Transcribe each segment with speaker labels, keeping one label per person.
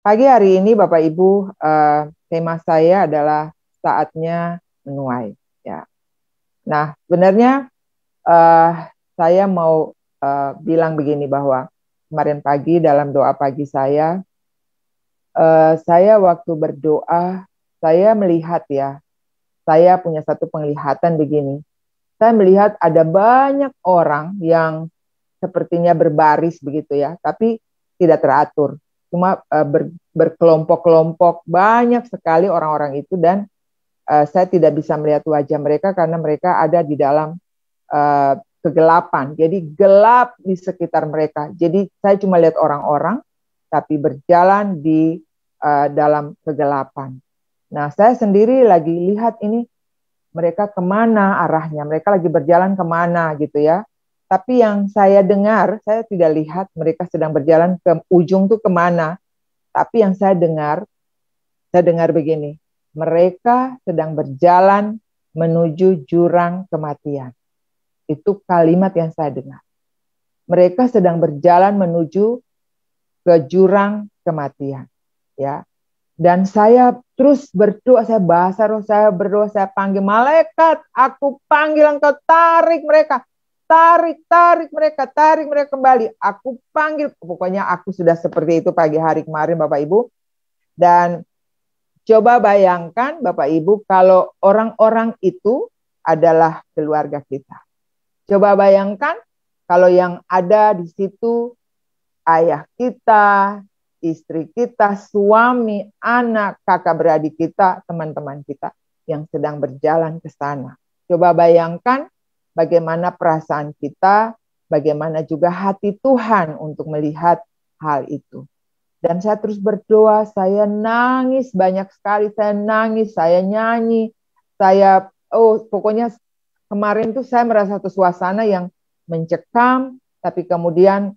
Speaker 1: Pagi hari ini Bapak Ibu, tema saya adalah saatnya menuai. Ya. Nah, sebenarnya eh, saya mau bilang begini bahwa kemarin pagi dalam doa pagi saya waktu berdoa, saya melihat ya, saya punya satu penglihatan begini. Saya melihat ada banyak orang yang sepertinya berbaris begitu ya, tapi tidak teratur. Cuma berkelompok-kelompok, banyak sekali orang-orang itu dan saya tidak bisa melihat wajah mereka karena mereka ada di dalam uh, kegelapan. Jadi gelap di sekitar mereka. Jadi saya cuma lihat orang-orang tapi berjalan di dalam kegelapan. Nah, saya sendiri lagi lihat ini mereka kemana arahnya, mereka lagi berjalan kemana gitu ya. Tapi yang saya dengar, saya tidak lihat mereka sedang berjalan ke ujung tuh kemana. Tapi yang saya dengar begini, mereka sedang berjalan menuju jurang kematian. Itu kalimat yang saya dengar. Mereka sedang berjalan menuju ke jurang kematian. Ya, dan saya terus berdoa, saya bahasa roh, saya berdoa, saya panggil malaikat, aku panggil engkau, tarik mereka, tarik mereka kembali. Aku panggil, pokoknya aku sudah seperti itu pagi hari kemarin Bapak Ibu. Dan coba bayangkan Bapak Ibu kalau orang-orang itu adalah keluarga kita. Coba bayangkan kalau yang ada di situ ayah kita, istri kita, suami, anak, kakak beradik kita, teman-teman kita yang sedang berjalan ke sana. Coba bayangkan bagaimana perasaan kita, bagaimana juga hati Tuhan untuk melihat hal itu. Dan saya terus berdoa, saya nangis banyak sekali, saya nangis, saya nyanyi, pokoknya kemarin tuh saya merasa satu suasana yang mencekam, tapi kemudian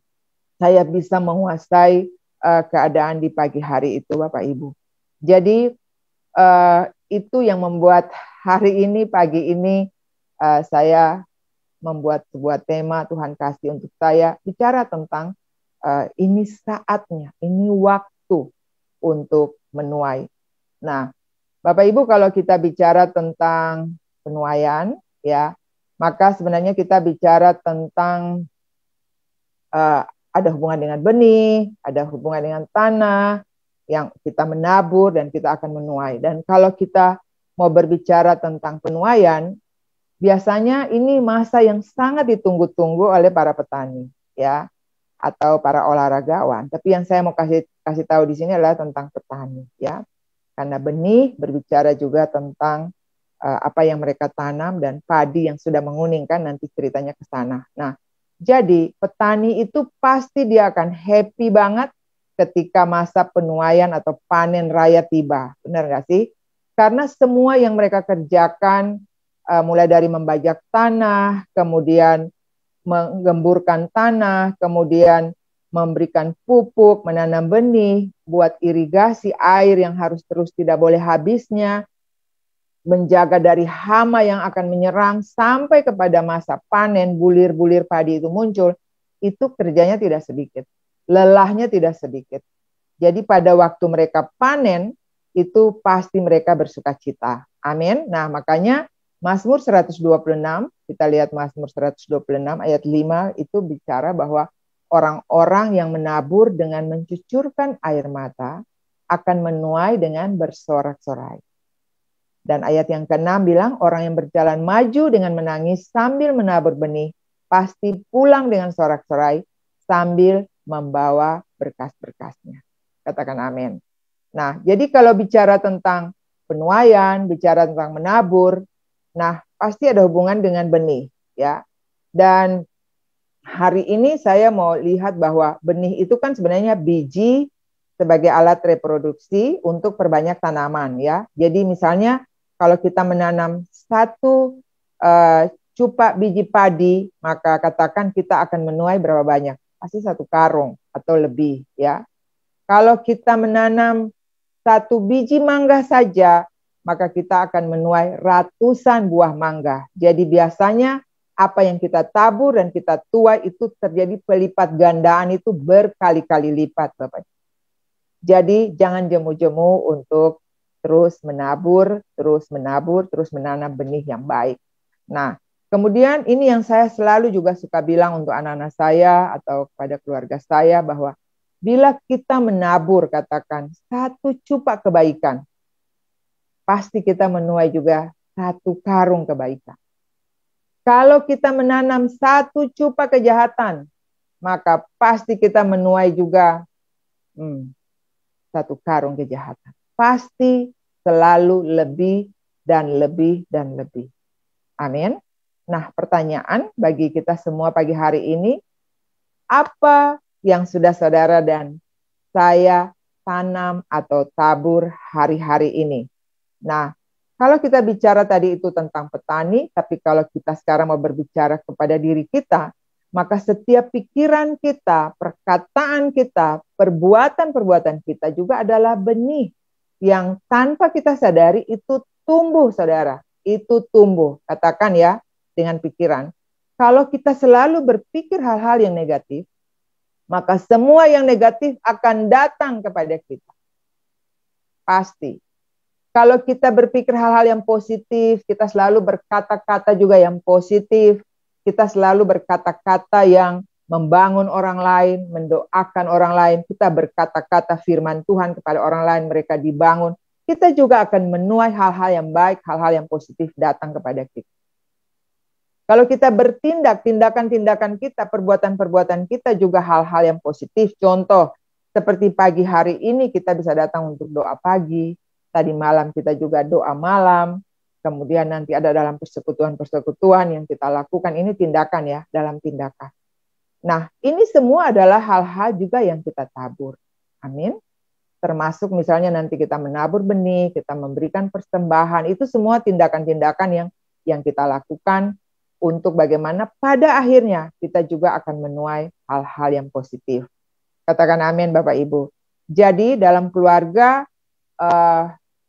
Speaker 1: saya bisa menguasai keadaan di pagi hari itu, Bapak Ibu. Jadi itu yang membuat hari ini, pagi ini, saya membuat sebuah tema Tuhan kasih untuk saya bicara tentang ini saatnya, ini waktu untuk menuai. Nah, Bapak Ibu, kalau kita bicara tentang penuaian, ya, maka sebenarnya kita bicara tentang uh, ada hubungan dengan benih, ada hubungan dengan tanah, yang kita menabur dan kita akan menuai. Dan kalau kita mau berbicara tentang penuaian, biasanya ini masa yang sangat ditunggu-tunggu oleh para petani, ya, atau para olahragawan. Tapi yang saya mau kasih tahu di sini adalah tentang petani, ya. Karena benih berbicara juga tentang apa yang mereka tanam dan padi yang sudah menguningkan, nanti ceritanya ke sana. Nah, jadi petani itu pasti dia akan happy banget ketika masa penuaian atau panen raya tiba. Benar nggak sih? Karena semua yang mereka kerjakan, mulai dari membajak tanah, kemudian menggemburkan tanah, kemudian memberikan pupuk, menanam benih, buat irigasi air yang harus terus tidak boleh habisnya, menjaga dari hama yang akan menyerang sampai kepada masa panen, bulir-bulir padi itu muncul, itu kerjanya tidak sedikit. Lelahnya tidak sedikit. Jadi pada waktu mereka panen, itu pasti mereka bersuka cita. Amin. Nah, makanya Mazmur 126, kita lihat Mazmur 126 ayat 5 itu bicara bahwa orang-orang yang menabur dengan mencucurkan air mata akan menuai dengan bersorak-sorai. Dan ayat yang ke-6 bilang, orang yang berjalan maju dengan menangis sambil menabur benih, pasti pulang dengan sorak-sorai sambil membawa berkas-berkasnya. Katakan amin. Nah, jadi kalau bicara tentang penuaian, bicara tentang menabur, nah pasti ada hubungan dengan benih, ya. Dan hari ini saya mau lihat bahwa benih itu kan sebenarnya biji sebagai alat reproduksi untuk perbanyak tanaman, ya. Jadi misalnya kalau kita menanam satu cupak biji padi, maka katakan kita akan menuai berapa banyak? Pasti satu karung atau lebih, ya. Kalau kita menanam satu biji mangga saja, maka kita akan menuai ratusan buah mangga. Jadi biasanya apa yang kita tabur dan kita tuai itu terjadi pelipat gandaan itu berkali-kali lipat, Bapak. Jadi jangan jemu-jemu untuk terus menabur, terus menabur, terus menanam benih yang baik. Nah, kemudian ini yang saya selalu juga suka bilang untuk anak-anak saya atau kepada keluarga saya, bahwa bila kita menabur, katakan 1 cupak kebaikan, pasti kita menuai juga 1 karung kebaikan. Kalau kita menanam 1 cupak kejahatan, maka pasti kita menuai juga 1 karung kejahatan. Pasti selalu lebih dan lebih dan lebih. Amin. Nah, pertanyaan bagi kita semua pagi hari ini, apa yang sudah saudara dan saya tanam atau tabur hari-hari ini? Nah, kalau kita bicara tadi itu tentang petani, tapi kalau kita sekarang mau berbicara kepada diri kita, maka setiap pikiran kita, perkataan kita, perbuatan-perbuatan kita juga adalah benih yang tanpa kita sadari itu tumbuh, saudara. Itu tumbuh. Katakan ya, dengan pikiran. Kalau kita selalu berpikir hal-hal yang negatif, maka semua yang negatif akan datang kepada kita. Pasti. Kalau kita berpikir hal-hal yang positif, kita selalu berkata-kata juga yang positif, kita selalu berkata-kata yang membangun orang lain, mendoakan orang lain, kita berkata-kata firman Tuhan kepada orang lain, mereka dibangun, kita juga akan menuai hal-hal yang baik, hal-hal yang positif datang kepada kita. Kalau kita bertindak, tindakan-tindakan kita, perbuatan-perbuatan kita juga hal-hal yang positif. Contoh, seperti pagi hari ini kita bisa datang untuk doa pagi, tadi malam kita juga doa malam, kemudian nanti ada dalam persekutuan-persekutuan yang kita lakukan, ini tindakan ya, dalam tindakan. Nah, ini semua adalah hal-hal juga yang kita tabur. Amin. Termasuk misalnya nanti kita menabur benih, kita memberikan persembahan, itu semua tindakan-tindakan yang kita lakukan untuk bagaimana pada akhirnya kita juga akan menuai hal-hal yang positif. Katakan amin Bapak Ibu. Jadi dalam keluarga,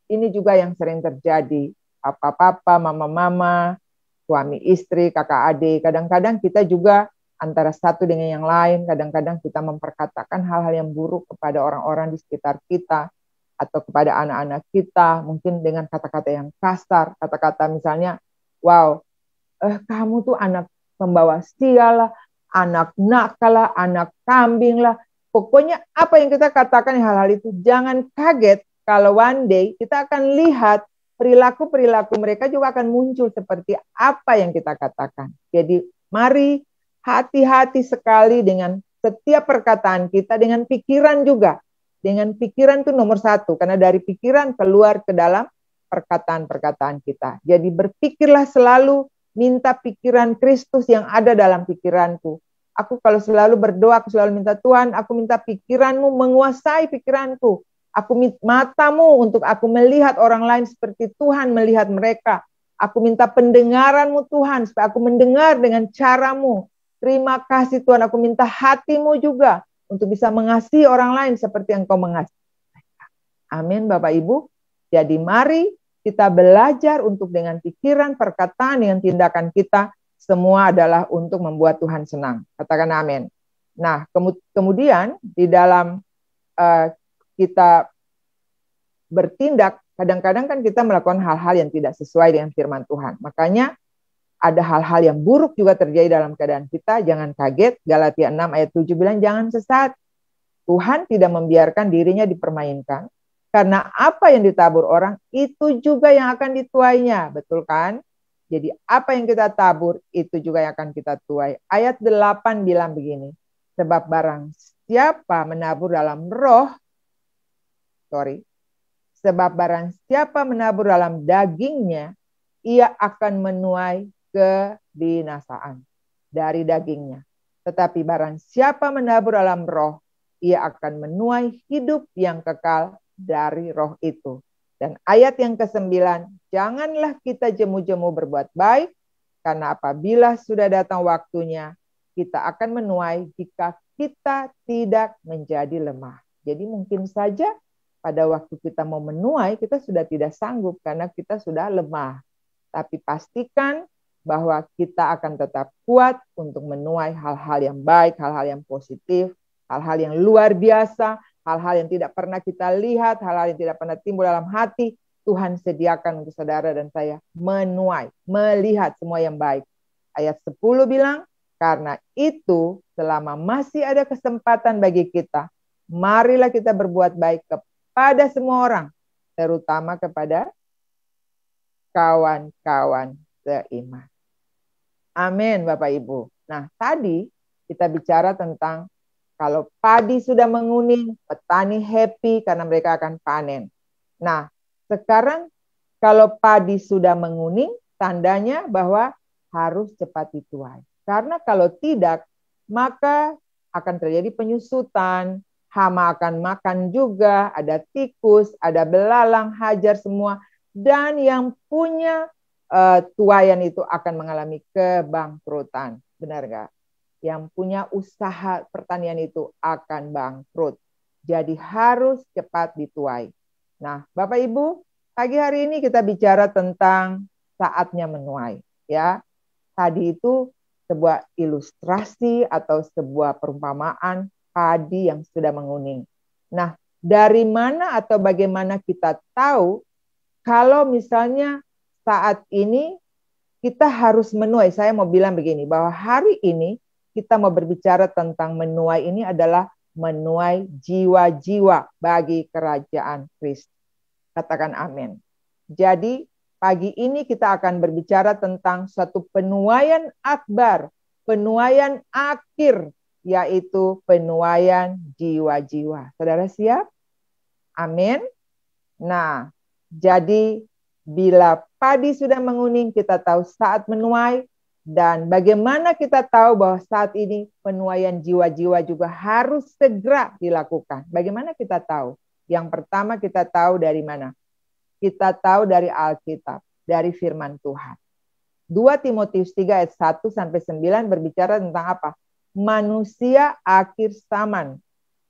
Speaker 1: ini juga yang sering terjadi. Papa-papa, mama-mama, suami istri, kakak adik. Kadang-kadang kita juga antara satu dengan yang lain, kadang-kadang kita memperkatakan hal-hal yang buruk kepada orang-orang di sekitar kita, atau kepada anak-anak kita, mungkin dengan kata-kata yang kasar, kata-kata misalnya, wow, kamu tuh anak pembawa sial lah, anak nakal lah, anak kambing lah. Pokoknya apa yang kita katakan hal-hal itu, jangan kaget kalau one day kita akan lihat perilaku-perilaku mereka juga akan muncul seperti apa yang kita katakan. Jadi mari hati-hati sekali dengan setiap perkataan kita, dengan pikiran juga. Dengan pikiran itu nomor 1, karena dari pikiran keluar ke dalam perkataan-perkataan kita. Jadi berpikirlah selalu, minta pikiran Kristus yang ada dalam pikiranku. Aku kalau selalu berdoa, aku selalu minta Tuhan, aku minta pikiranmu menguasai pikiranku. Aku minta matamu untuk aku melihat orang lain seperti Tuhan melihat mereka. Aku minta pendengaranmu Tuhan, supaya aku mendengar dengan caramu. Terima kasih Tuhan, aku minta hatimu juga untuk bisa mengasihi orang lain seperti Engkau mengasihi mereka. Amin Bapak Ibu. Jadi mari kita belajar untuk dengan pikiran, perkataan, dengan tindakan kita, semua adalah untuk membuat Tuhan senang. Katakan amin. Nah, kemudian di dalam kita bertindak, kadang-kadang kan kita melakukan hal-hal yang tidak sesuai dengan firman Tuhan. Makanya ada hal-hal yang buruk juga terjadi dalam keadaan kita, jangan kaget. Galatia 6 ayat 7 bilang jangan sesat. Tuhan tidak membiarkan dirinya dipermainkan. Karena apa yang ditabur orang, itu juga yang akan dituainya. Betul kan? Jadi apa yang kita tabur, itu juga yang akan kita tuai. Ayat 8 bilang begini. Sebab barang siapa menabur dalam roh, sebab barang siapa menabur dalam dagingnya, ia akan menuai kebinasaan dari dagingnya. Tetapi barang siapa menabur dalam roh, ia akan menuai hidup yang kekal dari roh itu. Dan ayat yang ke-9, janganlah kita jemu-jemu berbuat baik, karena apabila sudah datang waktunya, kita akan menuai jika kita tidak menjadi lemah. Jadi mungkin saja pada waktu kita mau menuai, kita sudah tidak sanggup karena kita sudah lemah. Tapi pastikan bahwa kita akan tetap kuat untuk menuai hal-hal yang baik, hal-hal yang positif, hal-hal yang luar biasa, hal-hal yang tidak pernah kita lihat, hal-hal yang tidak pernah timbul dalam hati, Tuhan sediakan untuk saudara dan saya menuai, melihat semua yang baik. Ayat 10 bilang, karena itu selama masih ada kesempatan bagi kita, marilah kita berbuat baik kepada semua orang, terutama kepada kawan-kawan seiman. Amin, Bapak Ibu. Nah, tadi kita bicara tentang kalau padi sudah menguning, petani happy karena mereka akan panen. Nah, sekarang kalau padi sudah menguning, tandanya bahwa harus cepat dituai. Karena kalau tidak, maka akan terjadi penyusutan, hama akan makan juga, ada tikus, ada belalang, hajar semua. Dan yang punya tuaian itu akan mengalami kebangkrutan. Benar nggak? Yang punya usaha pertanian itu akan bangkrut. Jadi harus cepat dituai. Nah, Bapak Ibu, pagi hari ini kita bicara tentang saatnya menuai. Ya, tadi itu sebuah ilustrasi atau sebuah perumpamaan padi yang sudah menguning. Nah, dari mana atau bagaimana kita tahu kalau misalnya saat ini kita harus menuai? Saya mau bilang begini, bahwa hari ini kita mau berbicara tentang menuai ini adalah menuai jiwa-jiwa bagi kerajaan Kristus. Katakan amin. Jadi pagi ini kita akan berbicara tentang suatu penuaian akbar, penuaian akhir, yaitu penuaian jiwa-jiwa. Saudara siap? Amin. Nah, jadi bila padi sudah menguning, kita tahu saat menuai. Dan bagaimana kita tahu bahwa saat ini penuaian jiwa-jiwa juga harus segera dilakukan? Bagaimana kita tahu? Yang pertama kita tahu dari mana? Kita tahu dari Alkitab, dari firman Tuhan. 2 Timotius 3 ayat 1-9 berbicara tentang apa? Manusia akhir zaman,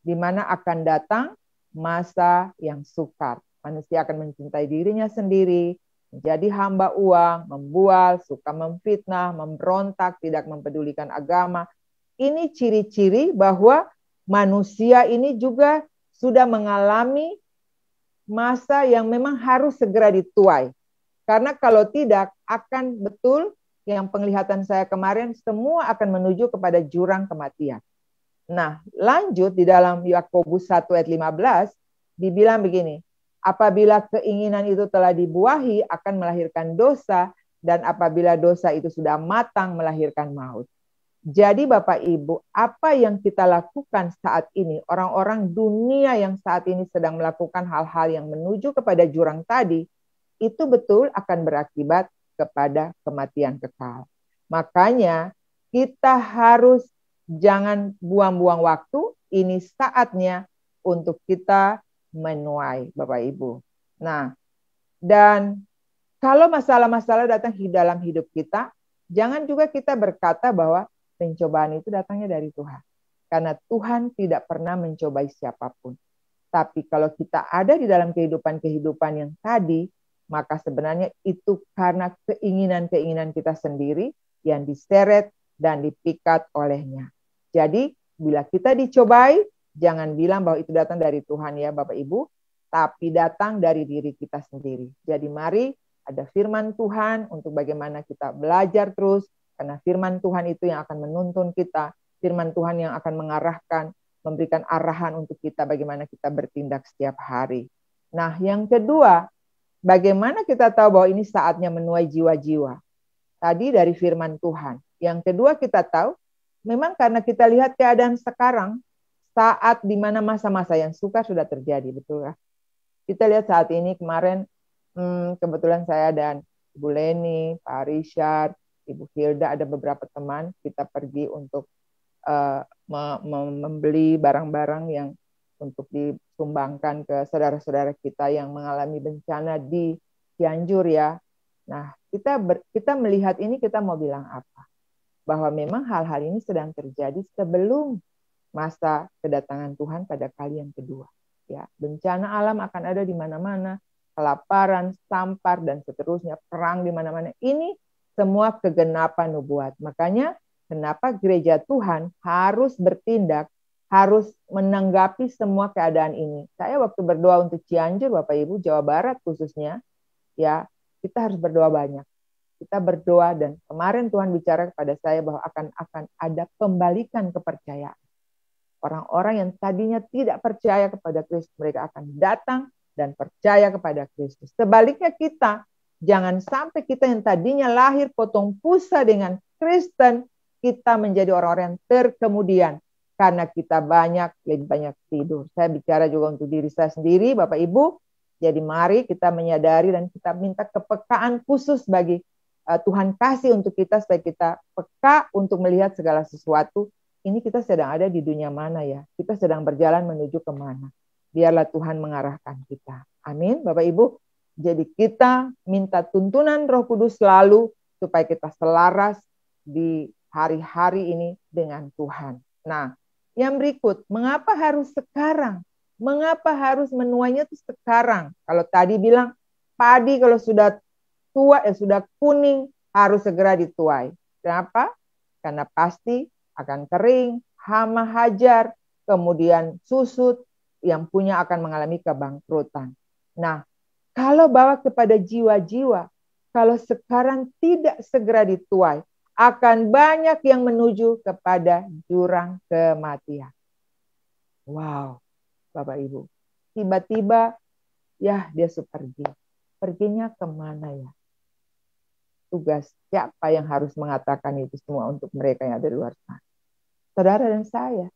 Speaker 1: di mana akan datang masa yang sukar. Manusia akan mencintai dirinya sendiri, menjadi hamba uang, membual, suka memfitnah, memberontak, tidak mempedulikan agama. Ini ciri-ciri bahwa manusia ini juga sudah mengalami masa yang memang harus segera dituai. Karena kalau tidak, akan betul yang penglihatan saya kemarin, semua akan menuju kepada jurang kematian. Nah, lanjut di dalam Yakobus 1 ayat 15, dibilang begini, apabila keinginan itu telah dibuahi akan melahirkan dosa, dan apabila dosa itu sudah matang melahirkan maut. Jadi Bapak Ibu, apa yang kita lakukan saat ini, orang-orang dunia yang saat ini sedang melakukan hal-hal yang menuju kepada jurang tadi, itu betul akan berakibat kepada kematian kekal. Makanya kita harus jangan buang-buang waktu, ini saatnya untuk kita menuai, Bapak Ibu. Nah, dan kalau masalah-masalah datang di dalam hidup kita, jangan juga kita berkata bahwa pencobaan itu datangnya dari Tuhan. Karena Tuhan tidak pernah mencobai siapapun. Tapi kalau kita ada di dalam kehidupan-kehidupan yang tadi, maka sebenarnya itu karena keinginan-keinginan kita sendiri yang diseret dan dipikat olehnya. Jadi, bila kita dicobai, jangan bilang bahwa itu datang dari Tuhan ya Bapak Ibu, tapi datang dari diri kita sendiri. Jadi mari ada firman Tuhan untuk bagaimana kita belajar terus, karena firman Tuhan itu yang akan menuntun kita, firman Tuhan yang akan mengarahkan, memberikan arahan untuk kita bagaimana kita bertindak setiap hari. Nah, yang kedua, bagaimana kita tahu bahwa ini saatnya menuai jiwa-jiwa? Tadi dari firman Tuhan. Yang kedua kita tahu, memang karena kita lihat keadaan sekarang, saat di mana masa-masa yang sukar sudah terjadi, betul ya? Kita lihat saat ini kemarin, kebetulan saya dan Ibu Leni, Pak Richard, Ibu Hilda, ada beberapa teman, kita pergi untuk membeli barang-barang yang untuk disumbangkan ke saudara-saudara kita yang mengalami bencana di Cianjur ya. Nah, kita melihat ini, kita mau bilang apa? Bahwa memang hal-hal ini sedang terjadi sebelum masa kedatangan Tuhan pada kali yang kedua. Ya, bencana alam akan ada di mana-mana, kelaparan, sampar dan seterusnya, perang di mana-mana. Ini semua kegenapan nubuat. Makanya kenapa gereja Tuhan harus bertindak harus menanggapi semua keadaan ini. Saya waktu berdoa untuk Cianjur, Bapak Ibu, Jawa Barat khususnya, ya, kita harus berdoa banyak. Kita berdoa dan kemarin Tuhan bicara kepada saya bahwa akan ada pembalikan kepercayaan. Orang-orang yang tadinya tidak percaya kepada Kristus, mereka akan datang dan percaya kepada Kristus. Sebaliknya kita, jangan sampai kita yang tadinya lahir potong pusa dengan Kristen, kita menjadi orang-orang yang terkemudian. Karena kita lebih banyak tidur. Saya bicara juga untuk diri saya sendiri, Bapak Ibu. Jadi mari kita menyadari dan kita minta kepekaan khusus bagi Tuhan kasih untuk kita, supaya kita peka untuk melihat segala sesuatu. Ini kita sedang ada di dunia mana ya? Kita sedang berjalan menuju kemana? Biarlah Tuhan mengarahkan kita. Amin, Bapak Ibu. Jadi kita minta tuntunan Roh Kudus selalu supaya kita selaras di hari-hari ini dengan Tuhan. Nah, yang berikut, mengapa harus sekarang? Mengapa harus menuainya itu sekarang? Kalau tadi bilang padi kalau sudah tua, sudah kuning harus segera dituai. Kenapa? Karena pasti akan kering, hama hajar, kemudian susut, yang punya akan mengalami kebangkrutan. Nah, kalau bawa kepada jiwa-jiwa, kalau sekarang tidak segera dituai, akan banyak yang menuju kepada jurang kematian. Wow, Bapak Ibu. Tiba-tiba, ya dia pergi. Perginya kemana ya? Tugas siapa yang harus mengatakan itu semua untuk mereka yang ada di luar sana? Saudara dan saya.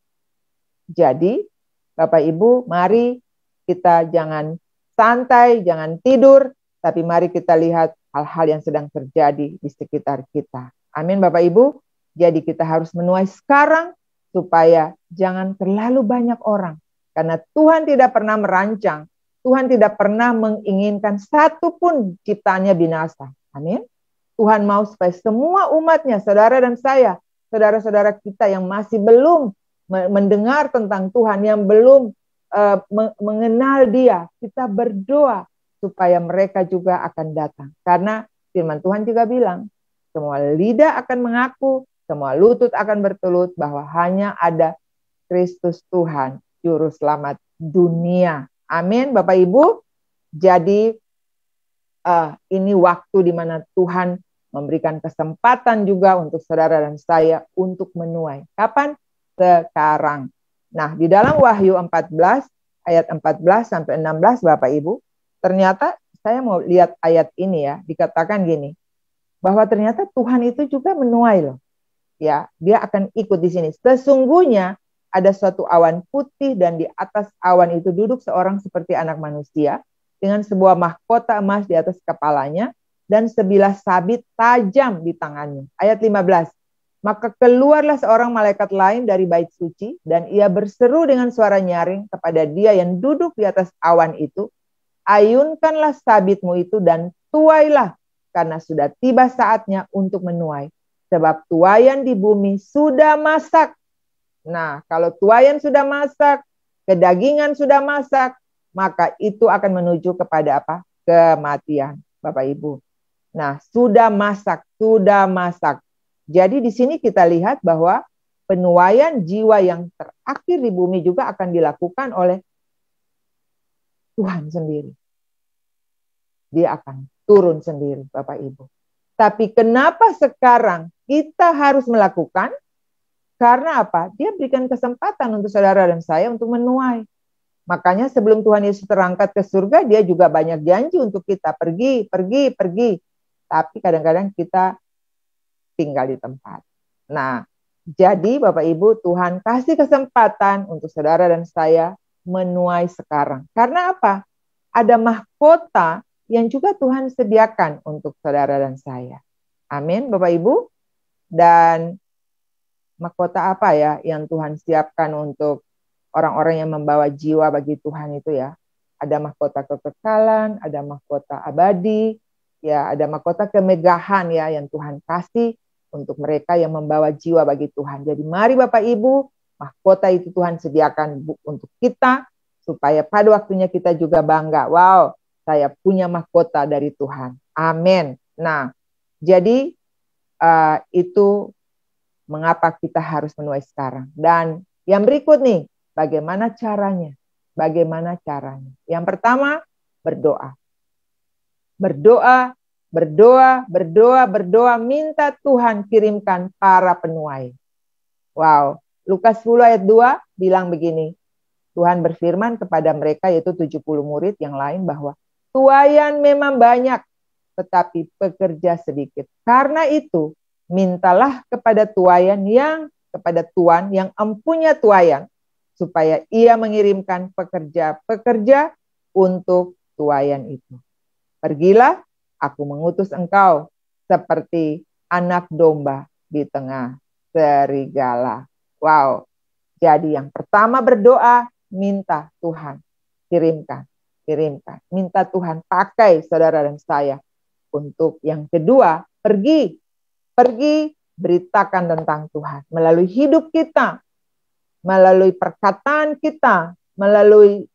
Speaker 1: Jadi, Bapak Ibu, mari kita jangan santai, jangan tidur, tapi mari kita lihat hal-hal yang sedang terjadi di sekitar kita. Amin, Bapak Ibu. Jadi kita harus menuai sekarang supaya jangan terlalu banyak orang. Karena Tuhan tidak pernah merancang, Tuhan tidak pernah menginginkan satu pun ciptaannya binasa. Amin. Tuhan mau supaya semua umatnya, saudara dan saya, saudara-saudara kita yang masih belum mendengar tentang Tuhan, yang belum mengenal Dia, kita berdoa supaya mereka juga akan datang. Karena firman Tuhan juga bilang, semua lidah akan mengaku, semua lutut akan bertelut bahwa hanya ada Kristus Tuhan, Juru Selamat dunia. Amin, Bapak Ibu. Jadi ini waktu di mana Tuhan memberikan kesempatan juga untuk saudara dan saya untuk menuai. Kapan? Sekarang. Nah, di dalam Wahyu 14, ayat 14 sampai 16, Bapak Ibu, ternyata saya mau lihat ayat ini ya, dikatakan gini, bahwa ternyata Tuhan itu juga menuai loh. Ya, dia akan ikut di sini. Sesungguhnya ada suatu awan putih dan di atas awan itu duduk seorang seperti anak manusia dengan sebuah mahkota emas di atas kepalanya dan sebilah sabit tajam di tangannya. Ayat 15. Maka keluarlah seorang malaikat lain dari bait suci dan ia berseru dengan suara nyaring kepada dia yang duduk di atas awan itu, ayunkanlah sabitmu itu dan tuailah, karena sudah tiba saatnya untuk menuai. Sebab tuaian di bumi sudah masak. Nah, kalau tuaian sudah masak, kedagingan sudah masak, maka itu akan menuju kepada apa? Kematian, Bapak Ibu. Nah, sudah masak, sudah masak. Jadi di sini kita lihat bahwa penuaian jiwa yang terakhir di bumi juga akan dilakukan oleh Tuhan sendiri. Dia akan turun sendiri, Bapak Ibu. Tapi kenapa sekarang kita harus melakukan? Karena apa? Dia berikan kesempatan untuk saudara dan saya untuk menuai. Makanya sebelum Tuhan Yesus terangkat ke surga, dia juga banyak janji untuk kita. Pergi, pergi, pergi. Tapi kadang-kadang kita tinggal di tempat. Nah, jadi Bapak Ibu, Tuhan kasih kesempatan untuk saudara dan saya menuai sekarang. Karena apa? Ada mahkota yang juga Tuhan sediakan untuk saudara dan saya. Amin, Bapak Ibu. Dan mahkota apa ya yang Tuhan siapkan untuk orang-orang yang membawa jiwa bagi Tuhan itu ya? Ada mahkota kekekalan, ada mahkota abadi, ya ada mahkota kemegahan ya yang Tuhan kasih untuk mereka yang membawa jiwa bagi Tuhan. Jadi mari Bapak Ibu, mahkota itu Tuhan sediakan untuk kita supaya pada waktunya kita juga bangga. Wow, saya punya mahkota dari Tuhan. Amin. Nah, jadi itu mengapa kita harus menuai sekarang. Dan yang berikut nih, Bagaimana caranya? Bagaimana caranya? Yang pertama, berdoa. Berdoa, berdoa, berdoa, berdoa, minta Tuhan kirimkan para penuai. Wow, Lukas 10 ayat 2 bilang begini, Tuhan berfirman kepada mereka yaitu 70 murid yang lain bahwa tuaian memang banyak, tetapi pekerja sedikit. Karena itu, mintalah kepada Tuan yang empunya tuaian, supaya ia mengirimkan pekerja-pekerja untuk tuaian itu. Pergilah, aku mengutus engkau seperti anak domba di tengah serigala. Wow. Jadi yang pertama berdoa, minta Tuhan kirimkan. Minta Tuhan pakai saudara dan saya. Untuk yang kedua, pergi beritakan tentang Tuhan. Melalui hidup kita, melalui perkataan kita, melalui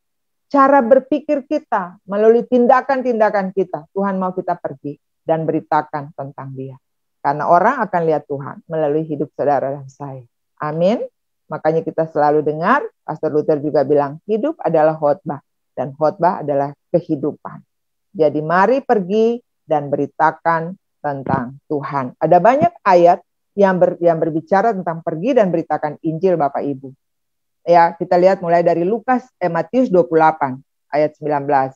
Speaker 1: cara berpikir kita, melalui tindakan-tindakan kita. Tuhan mau kita pergi dan beritakan tentang Dia. Karena orang akan lihat Tuhan melalui hidup saudara dan saya. Amin. Makanya kita selalu dengar, Pastor Luther juga bilang, hidup adalah khotbah. Dan khotbah adalah kehidupan. Jadi mari pergi dan beritakan tentang Tuhan. Ada banyak ayat yang berbicara tentang pergi dan beritakan Injil Bapak Ibu. Ya, kita lihat mulai dari Matius 28 ayat 19.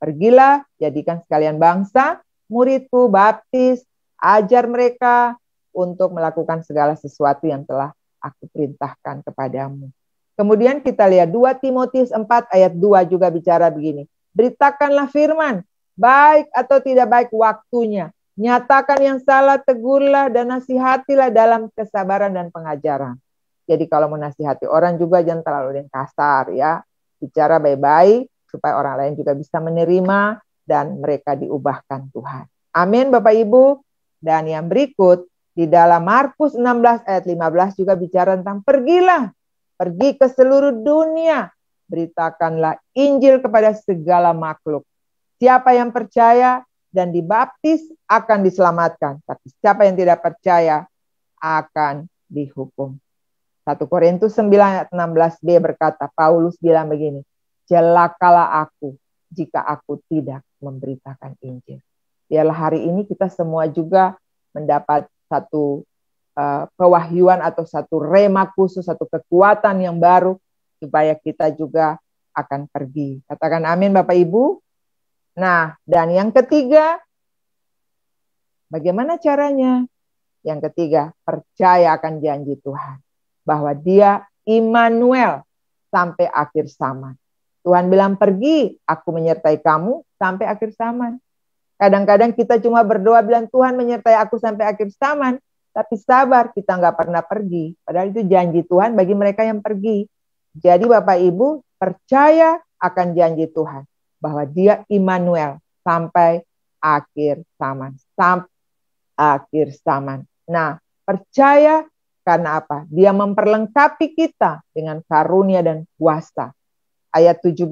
Speaker 1: Pergilah, jadikan sekalian bangsa, muridku, baptis, ajar mereka untuk melakukan segala sesuatu yang telah aku perintahkan kepadamu. Kemudian kita lihat 2 Timotius 4 ayat 2 juga bicara begini. Beritakanlah firman, baik atau tidak baik waktunya. Nyatakan yang salah, tegurlah dan nasihatilah dalam kesabaran dan pengajaran. Jadi kalau menasihati orang juga jangan terlalu kasar ya. Bicara baik-baik supaya orang lain juga bisa menerima dan mereka diubahkan Tuhan. Amin Bapak Ibu. Dan yang berikut di dalam Markus 16 ayat 15 juga bicara tentang pergilah. Pergi ke seluruh dunia. Beritakanlah Injil kepada segala makhluk. Siapa yang percaya dan dibaptis akan diselamatkan. Tapi siapa yang tidak percaya akan dihukum. 1 Korintus 9 ayat 16b berkata, Paulus bilang begini, celakalah aku jika aku tidak memberitakan Injil. Biarlah hari ini kita semua juga mendapat satu pewahyuan atau satu rema khusus, satu kekuatan yang baru, supaya kita juga akan pergi. Katakan amin Bapak Ibu. Nah, dan yang ketiga, bagaimana caranya? Yang ketiga, percaya akan janji Tuhan. Bahwa Dia Immanuel sampai akhir zaman. Tuhan bilang pergi, aku menyertai kamu sampai akhir zaman. Kadang-kadang kita cuma berdoa bilang Tuhan menyertai aku sampai akhir zaman. Tapi sabar, kita nggak pernah pergi. Padahal itu janji Tuhan bagi mereka yang pergi. Jadi Bapak Ibu percaya akan janji Tuhan. Bahwa Dia Immanuel sampai akhir zaman. Sampai akhir zaman. Nah, percaya karena apa? Dia memperlengkapi kita dengan karunia dan kuasa. Ayat 17,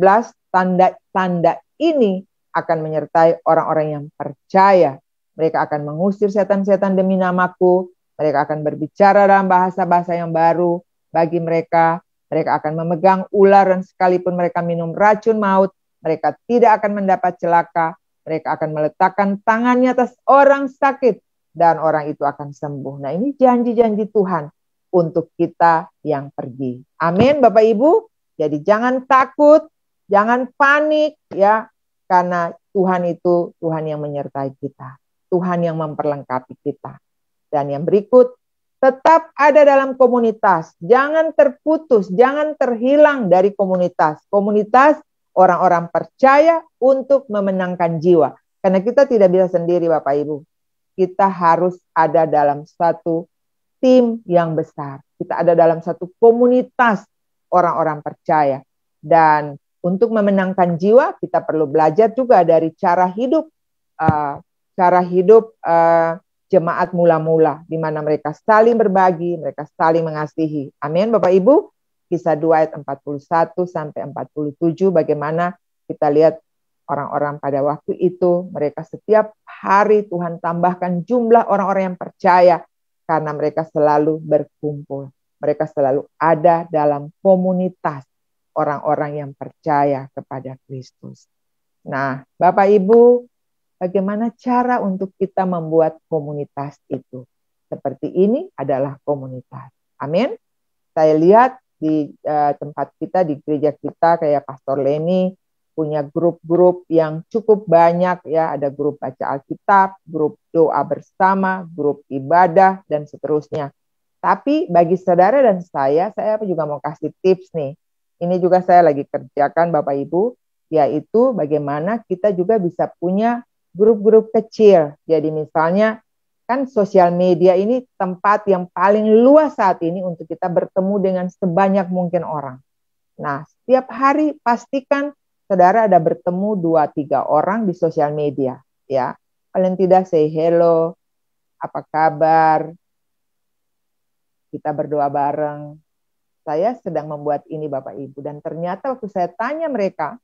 Speaker 1: tanda-tanda ini akan menyertai orang-orang yang percaya. Mereka akan mengusir setan-setan demi namaku. Mereka akan berbicara dalam bahasa-bahasa yang baru bagi mereka. Mereka akan memegang ular dan sekalipun mereka minum racun maut, mereka tidak akan mendapat celaka. Mereka akan meletakkan tangannya atas orang sakit dan orang itu akan sembuh. Nah, ini janji-janji Tuhan untuk kita yang pergi. Amin Bapak Ibu. Jadi jangan takut, jangan panik ya, karena Tuhan itu Tuhan yang menyertai kita. Tuhan yang memperlengkapi kita. Dan yang berikut, tetap ada dalam komunitas. Jangan terputus, jangan terhilang dari komunitas. Komunitas orang-orang percaya untuk memenangkan jiwa. Karena kita tidak bisa sendiri Bapak Ibu. Kita harus ada dalam satu tim yang besar. Kita ada dalam satu komunitas orang-orang percaya. Dan untuk memenangkan jiwa, kita perlu belajar juga dari cara hidup jemaat mula-mula, di mana mereka saling berbagi, mereka saling mengasihi. Amin Bapak Ibu. Kisah 2 ayat 41 sampai 47, bagaimana kita lihat orang-orang pada waktu itu, mereka setiap hari Tuhan tambahkan jumlah orang-orang yang percaya karena mereka selalu berkumpul. Mereka selalu ada dalam komunitas. orang-orang yang percaya kepada Kristus. Nah, Bapak Ibu, bagaimana cara untuk kita membuat komunitas itu? Seperti ini adalah komunitas. Amin. Saya lihat di tempat kita, di gereja kita, kayak Pastor Leni punya grup-grup yang cukup banyak ya. Ada grup baca Alkitab, grup doa bersama, grup ibadah, dan seterusnya. Tapi bagi saudara dan saya juga mau kasih tips nih. Ini juga saya lagi kerjakan Bapak Ibu, yaitu bagaimana kita juga bisa punya grup-grup kecil. Jadi misalnya, kan sosial media ini tempat yang paling luas saat ini untuk kita bertemu dengan sebanyak mungkin orang. Nah, setiap hari pastikan saudara ada bertemu 2-3 orang di sosial media, ya. Paling tidak say hello, apa kabar, kita berdoa bareng. Saya sedang membuat ini Bapak Ibu, dan ternyata waktu saya tanya mereka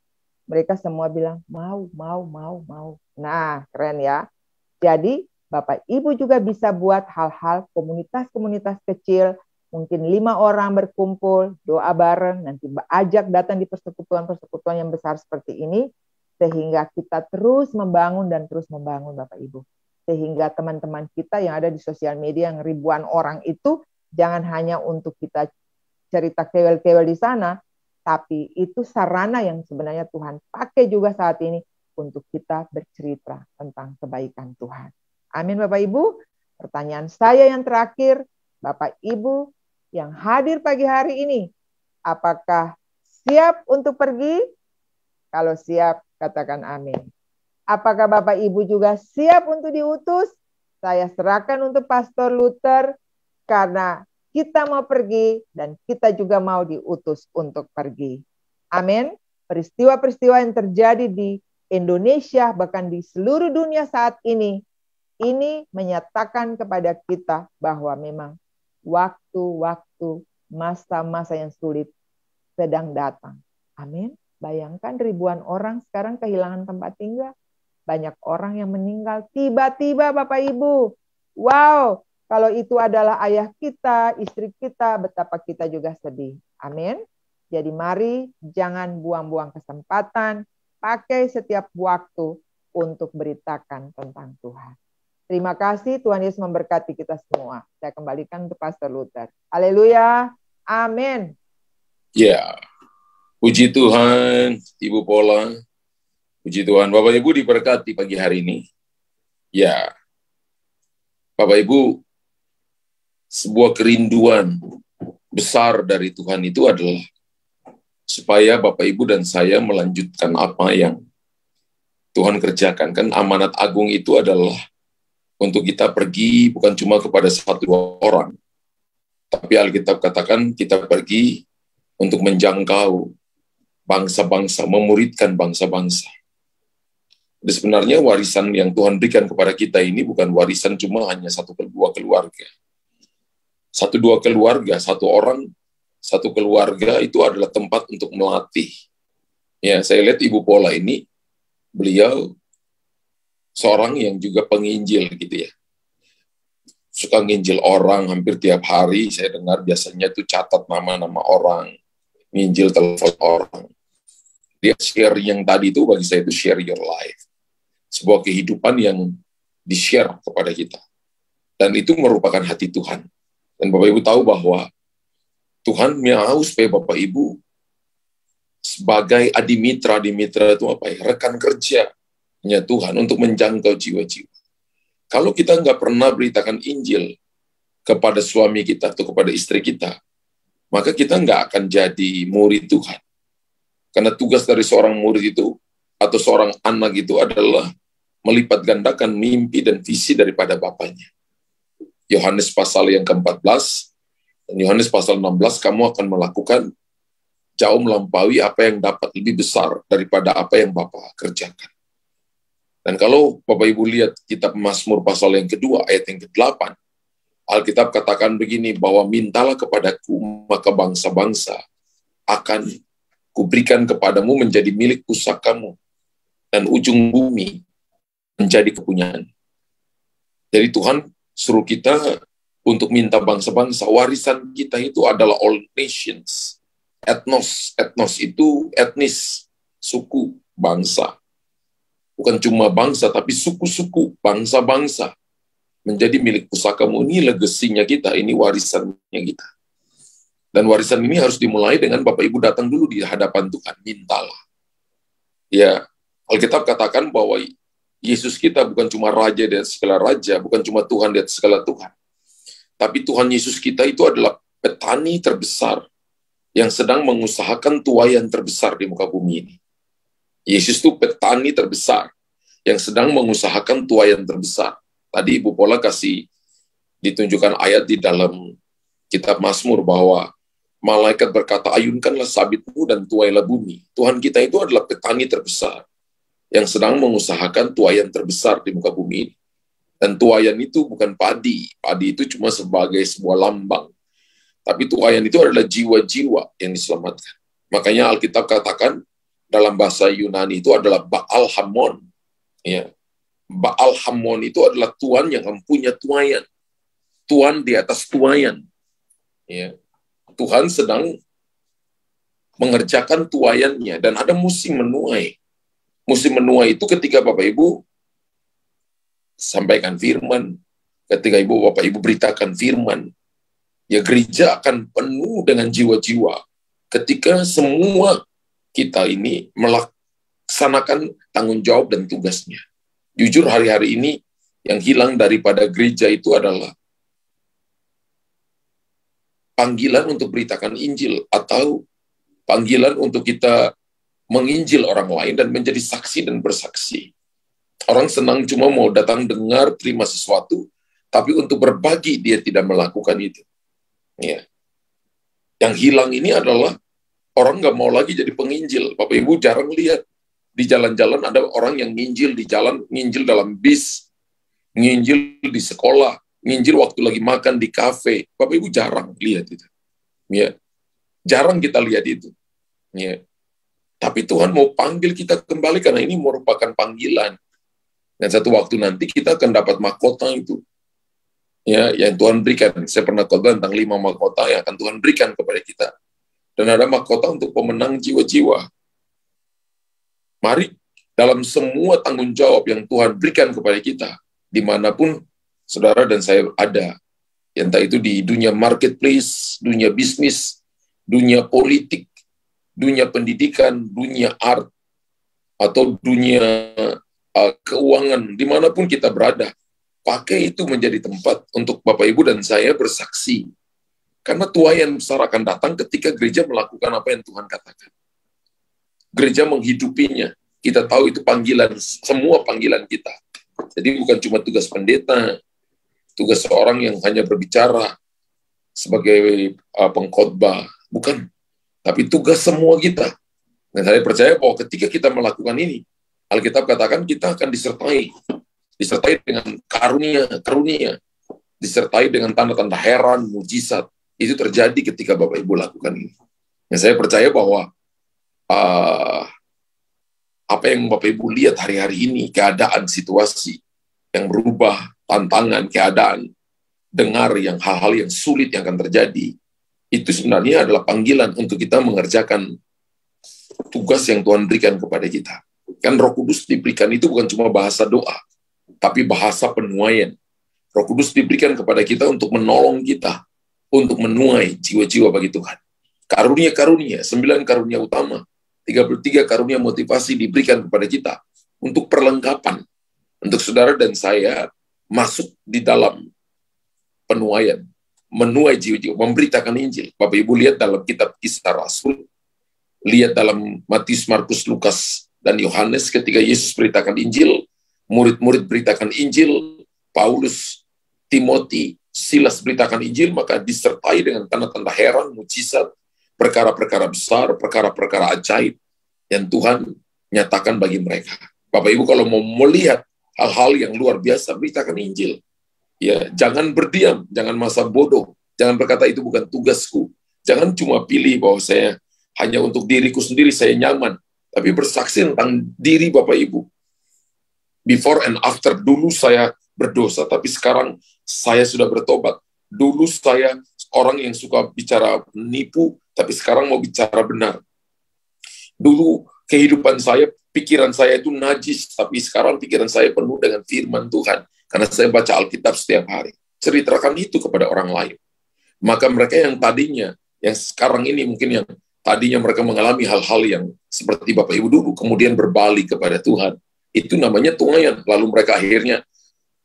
Speaker 1: semua bilang mau. Nah, keren ya. Jadi Bapak Ibu juga bisa buat hal-hal komunitas-komunitas kecil, mungkin 5 orang berkumpul, doa bareng, nanti ajak datang di persekutuan-persekutuan yang besar seperti ini, sehingga kita terus membangun Bapak Ibu. Sehingga teman-teman kita yang ada di sosial media yang ribuan orang itu, jangan hanya untuk kita cerita kewel-kewel di sana, tapi itu sarana yang sebenarnya Tuhan pakai juga saat ini untuk kita bercerita tentang kebaikan Tuhan. Amin Bapak Ibu. Pertanyaan saya yang terakhir, Bapak Ibu yang hadir pagi hari ini, apakah siap untuk pergi? Kalau siap, katakan amin. Apakah Bapak Ibu juga siap untuk diutus? Saya serahkan untuk Pastor Luther, karena kita mau pergi dan kita juga mau diutus untuk pergi. Amin. Peristiwa-peristiwa yang terjadi di Indonesia, bahkan di seluruh dunia saat ini menyatakan kepada kita bahwa memang waktu-waktu, masa-masa yang sulit sedang datang. Amin. Bayangkan ribuan orang sekarang kehilangan tempat tinggal. Banyak orang yang meninggal tiba-tiba Bapak Ibu. Wow, kalau itu adalah ayah kita, istri kita, betapa kita juga sedih. Amin. Jadi mari jangan buang-buang kesempatan, pakai setiap waktu untuk beritakan tentang Tuhan. Terima kasih, Tuhan Yesus memberkati kita semua. Saya kembalikan untuk Pastor Luther. Haleluya. Amin.
Speaker 2: Ya, puji Tuhan, Ibu Pola. Puji Tuhan, Bapak Ibu diberkati pagi hari ini. Ya, Bapak Ibu, sebuah kerinduan besar dari Tuhan itu adalah supaya Bapak Ibu dan saya melanjutkan apa yang Tuhan kerjakan. Kan amanat agung itu adalah untuk kita pergi bukan cuma kepada 1-2 orang, tapi Alkitab katakan kita pergi untuk menjangkau bangsa-bangsa, memuridkan bangsa-bangsa. Dan sebenarnya warisan yang Tuhan berikan kepada kita ini bukan warisan cuma hanya 1-2 keluarga. 1-2 keluarga, 1 orang, 1 keluarga itu adalah tempat untuk melatih. Ya, saya lihat Ibu Pola ini, beliau seorang yang juga penginjil gitu ya. Suka nginjil orang hampir tiap hari, saya dengar biasanya tuh catat nama-nama orang, nginjil telepon orang. Dia share yang tadi itu bagi saya itu share your life. Sebuah kehidupan yang di-share kepada kita. Dan itu merupakan hati Tuhan. Dan Bapak Ibu tahu bahwa Tuhan mau supaya Bapak Ibu sebagai adimitra itu apa ya? Rekan kerjanya Tuhan untuk menjangkau jiwa-jiwa. Kalau kita nggak pernah beritakan Injil kepada suami kita atau kepada istri kita, maka kita nggak akan jadi murid Tuhan. Karena tugas dari seorang murid itu atau seorang anak itu adalah melipat gandakan mimpi dan visi daripada bapaknya. Yohanes pasal yang ke-14 dan Yohanes pasal 16, kamu akan melakukan jauh melampaui apa yang dapat lebih besar daripada apa yang Bapa kerjakan. Dan kalau Bapak Ibu lihat kitab Mazmur pasal yang kedua, ayat yang ke-8, Alkitab katakan begini, bahwa mintalah kepadaku, maka bangsa-bangsa akan kuberikan kepadamu menjadi milik pusakamu, dan ujung bumi menjadi kepunyaan. Jadi Tuhan suruh kita untuk minta bangsa-bangsa, warisan kita itu adalah all nations. Etnos itu etnis, suku, bangsa. Bukan cuma bangsa, tapi suku-suku, bangsa-bangsa. Menjadi milik pusakamu, ini legasinya kita, ini warisannya kita. Dan warisan ini harus dimulai dengan Bapak Ibu datang dulu di hadapan Tuhan, mintalah. Ya, Alkitab katakan bahwa Yesus kita bukan cuma raja di atas segala raja, bukan cuma Tuhan di atas segala Tuhan. Tapi Tuhan Yesus kita itu adalah petani terbesar yang sedang mengusahakan tuaian terbesar di muka bumi ini. Yesus itu petani terbesar yang sedang mengusahakan tuaian terbesar. Tadi Ibu Pola kasih ditunjukkan ayat di dalam kitab Mazmur bahwa malaikat berkata, ayunkanlah sabitmu dan tuailah bumi. Tuhan kita itu adalah petani terbesar yang sedang mengusahakan tuaian terbesar di muka bumi ini. Dan tuaian itu bukan padi. Padi itu cuma sebagai sebuah lambang. Tapi tuaian itu adalah jiwa-jiwa yang diselamatkan. Makanya Alkitab katakan dalam bahasa Yunani itu adalah Baal Hamon. Ya. Baal Hamon itu adalah Tuhan yang mempunyai tuaian. Tuhan di atas tuaian. Ya. Tuhan sedang mengerjakan tuaiannya dan ada musim menuai. Musim menuai itu ketika Bapak Ibu sampaikan firman, ketika Bapak Ibu beritakan firman, ya gereja akan penuh dengan jiwa-jiwa ketika semua kita ini melaksanakan tanggung jawab dan tugasnya. Jujur hari-hari ini yang hilang daripada gereja itu adalah panggilan untuk beritakan Injil atau panggilan untuk kita menginjil orang lain dan menjadi saksi dan bersaksi. Orang senang cuma mau datang dengar, terima sesuatu, tapi untuk berbagi dia tidak melakukan itu. Ya. Yang hilang ini adalah orang nggak mau lagi jadi penginjil. Bapak Ibu jarang lihat di jalan-jalan ada orang yang nginjil di jalan, nginjil dalam bis, nginjil di sekolah, nginjil waktu lagi makan di kafe. Bapak Ibu jarang lihat itu. Ya. Jarang kita lihat itu. Ya. Tapi Tuhan mau panggil kita kembali karena ini merupakan panggilan. Dan satu waktu nanti kita akan dapat mahkota itu. Ya, yang Tuhan berikan. Saya pernah khotbah tentang 5 mahkota yang akan Tuhan berikan kepada kita. Dan ada mahkota untuk pemenang jiwa-jiwa. Mari dalam semua tanggung jawab yang Tuhan berikan kepada kita, dimanapun saudara dan saya ada, entah itu di dunia marketplace, dunia bisnis, dunia politik, dunia pendidikan, dunia art, atau dunia keuangan, dimanapun kita berada, pakai itu menjadi tempat untuk Bapak Ibu dan saya bersaksi. Karena tuaian besar akan datang ketika gereja melakukan apa yang Tuhan katakan. Gereja menghidupinya. Kita tahu itu panggilan, semua panggilan kita. Jadi bukan cuma tugas pendeta, tugas seorang yang hanya berbicara sebagai pengkhotbah. Bukan. Tapi tugas semua kita. Dan saya percaya bahwa ketika kita melakukan ini, Alkitab katakan kita akan disertai dengan karunia, disertai dengan tanda-tanda heran, mujizat. Itu terjadi ketika Bapak Ibu lakukan ini. Dan saya percaya bahwa apa yang Bapak Ibu lihat hari-hari ini, keadaan, situasi yang berubah, tantangan, keadaan, dengar yang hal-hal yang sulit yang akan terjadi, itu sebenarnya adalah panggilan untuk kita mengerjakan tugas yang Tuhan berikan kepada kita. Kan Roh Kudus diberikan itu bukan cuma bahasa doa, tapi bahasa penuaian. Roh Kudus diberikan kepada kita untuk menolong kita, untuk menuai jiwa-jiwa bagi Tuhan. Karunia-karunia, 9 karunia utama, 33 karunia motivasi diberikan kepada kita untuk perlengkapan, untuk saudara dan saya masuk di dalam penuaian, menuai jiwa-jiwa, memberitakan Injil. Bapak Ibu lihat dalam kitab Kisah Rasul, lihat dalam Matius, Markus, Lukas, dan Yohanes ketika Yesus beritakan Injil, murid-murid beritakan Injil, Paulus, Timoti, Silas beritakan Injil, maka disertai dengan tanda-tanda heran, mujizat, perkara-perkara besar, perkara-perkara ajaib yang Tuhan nyatakan bagi mereka. Bapak Ibu kalau mau melihat hal-hal yang luar biasa, beritakan Injil. Ya, jangan berdiam, jangan masa bodoh, jangan berkata itu bukan tugasku. Jangan cuma pilih bahwa saya hanya untuk diriku sendiri, saya nyaman. Tapi bersaksi tentang diri Bapak Ibu. Before and after, dulu saya berdosa, tapi sekarang saya sudah bertobat. Dulu saya orang yang suka bicara nipu, tapi sekarang mau bicara benar. Dulu kehidupan saya, pikiran saya itu najis, tapi sekarang pikiran saya penuh dengan firman Tuhan. Karena saya baca Alkitab setiap hari. Ceritakan itu kepada orang lain. Maka mereka yang tadinya, yang sekarang ini mungkin yang tadinya mereka mengalami hal-hal yang seperti Bapak Ibu dulu, kemudian berbalik kepada Tuhan. Itu namanya tuayan. Lalu mereka akhirnya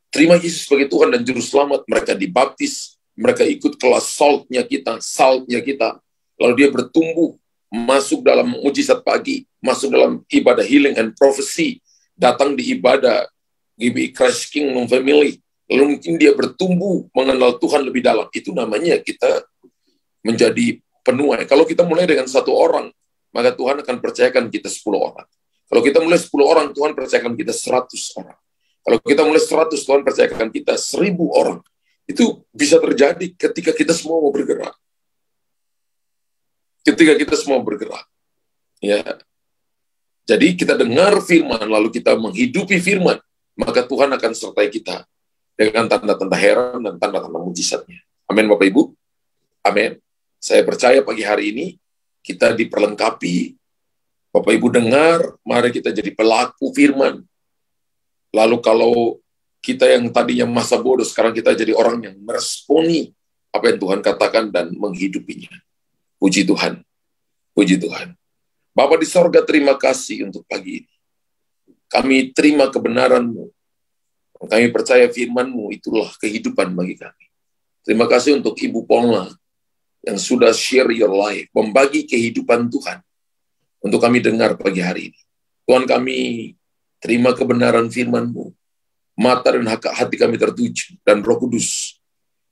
Speaker 2: terima Yesus sebagai Tuhan dan Juru Selamat. Mereka dibaptis, mereka ikut kelas saltnya kita. Lalu dia bertumbuh, masuk dalam mujizat pagi, masuk dalam ibadah healing and prophecy, datang di ibadah GBI Christ Kingdom Family. Lalu mungkin dia bertumbuh mengenal Tuhan lebih dalam. Itu namanya kita menjadi penuai. Kalau kita mulai dengan 1 orang, maka Tuhan akan percayakan kita 10 orang. Kalau kita mulai 10 orang, Tuhan percayakan kita 100 orang. Kalau kita mulai 100, Tuhan percayakan kita 1000 orang. Itu bisa terjadi ketika kita semua mau bergerak. Ketika kita semua bergerak. Ya. Jadi kita dengar firman, lalu kita menghidupi firman, maka Tuhan akan sertai kita dengan tanda-tanda heran dan tanda-tanda mujizatnya. Amin, Bapak Ibu. Amin. Saya percaya pagi hari ini kita diperlengkapi. Bapak Ibu dengar, mari kita jadi pelaku firman. Lalu kalau kita yang tadinya masa bodoh, sekarang kita jadi orang yang meresponi apa yang Tuhan katakan dan menghidupinya. Puji Tuhan. Puji Tuhan. Bapa di sorga, terima kasih untuk pagi ini. Kami terima kebenaran-Mu. Kami percaya firman-Mu itulah kehidupan bagi kami. Terima kasih untuk Ibu Polna yang sudah share your life, membagi kehidupan Tuhan untuk kami dengar pagi hari ini. Tuhan, kami terima kebenaran firman-Mu. Mata dan hati kami tertuju, dan Roh Kudus,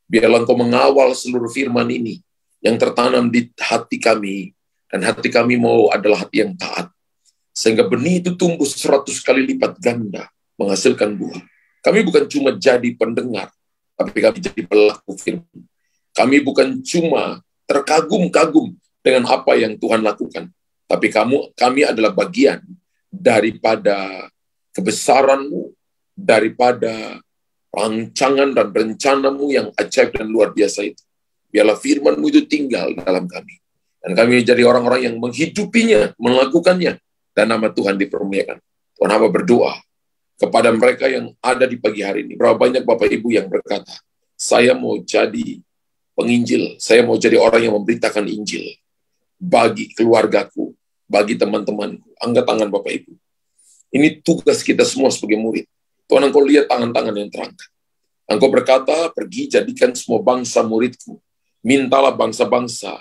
Speaker 2: biarlah Engkau mengawal seluruh firman ini yang tertanam di hati kami, dan hati kami mau adalah hati yang taat, sehingga benih itu tumbuh 100 kali lipat ganda, menghasilkan buah. Kami bukan cuma jadi pendengar, tapi kami jadi pelaku firman. Kami bukan cuma terkagum-kagum dengan apa yang Tuhan lakukan, tapi kami adalah bagian daripada kebesaran-Mu, daripada rancangan dan rencana-Mu yang ajaib dan luar biasa itu. Biarlah firman-Mu itu tinggal dalam kami. Dan kami jadi orang-orang yang menghidupinya, melakukannya, dan nama Tuhan dipermuliakan. Tuhan, hamba berdoa kepada mereka yang ada di pagi hari ini. Berapa banyak Bapak Ibu yang berkata, saya mau jadi penginjil, saya mau jadi orang yang memberitakan Injil bagi keluargaku, bagi teman-temanku. Angkat tangan Bapak Ibu. Ini tugas kita semua sebagai murid. Tuhan, Engkau lihat tangan-tangan yang terangkat. Engkau berkata, pergi jadikan semua bangsa muridku. Mintalah bangsa-bangsa,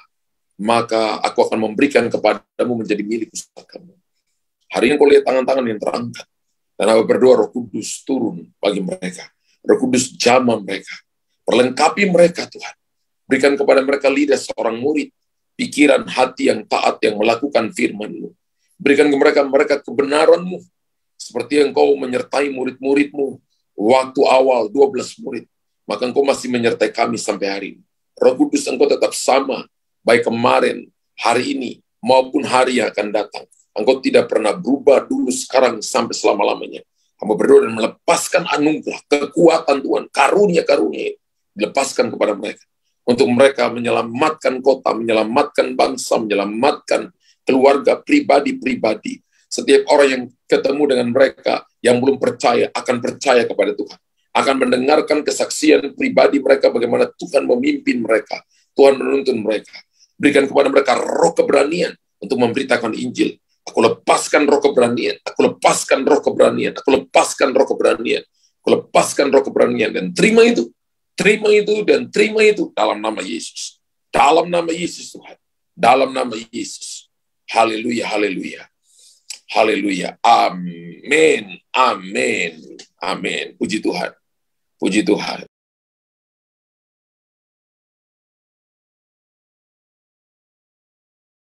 Speaker 2: maka aku akan memberikan kepadamu menjadi milik pusakamu. Hari ini Engkau lihat tangan-tangan yang terangkat. Dan aku berdoa Roh Kudus turun bagi mereka. Roh Kudus jamah mereka. Perlengkapi mereka Tuhan. Berikan kepada mereka lidah seorang murid. Pikiran hati yang taat yang melakukan firman-Mu. Berikan ke mereka kebenaran-Mu. Seperti Engkau menyertai murid-murid-Mu. Waktu awal 12 murid. Maka Engkau masih menyertai kami sampai hari ini. Roh Kudus, Engkau tetap sama. Baik kemarin, hari ini, maupun hari yang akan datang. Engkau tidak pernah berubah dulu, sekarang, sampai selama-lamanya. Hamba berdoa dan melepaskan anugerah, kekuatan Tuhan, karunia-karunia, dilepaskan kepada mereka. Untuk mereka menyelamatkan kota, menyelamatkan bangsa, menyelamatkan keluarga, pribadi-pribadi. Setiap orang yang ketemu dengan mereka, yang belum percaya, akan percaya kepada Tuhan. Akan mendengarkan kesaksian pribadi mereka, bagaimana Tuhan memimpin mereka. Tuhan menuntun mereka. Berikan kepada mereka roh keberanian untuk memberitakan Injil. Aku lepaskan roh keberanian, aku lepaskan roh keberanian, aku lepaskan roh keberanian, aku lepaskan roh keberanian, dan terima itu, dan terima itu dalam nama Yesus. Dalam nama Yesus Tuhan. Dalam nama Yesus. Haleluya, haleluya. Haleluya. Amin. Amin. Amin. Puji Tuhan. Puji Tuhan.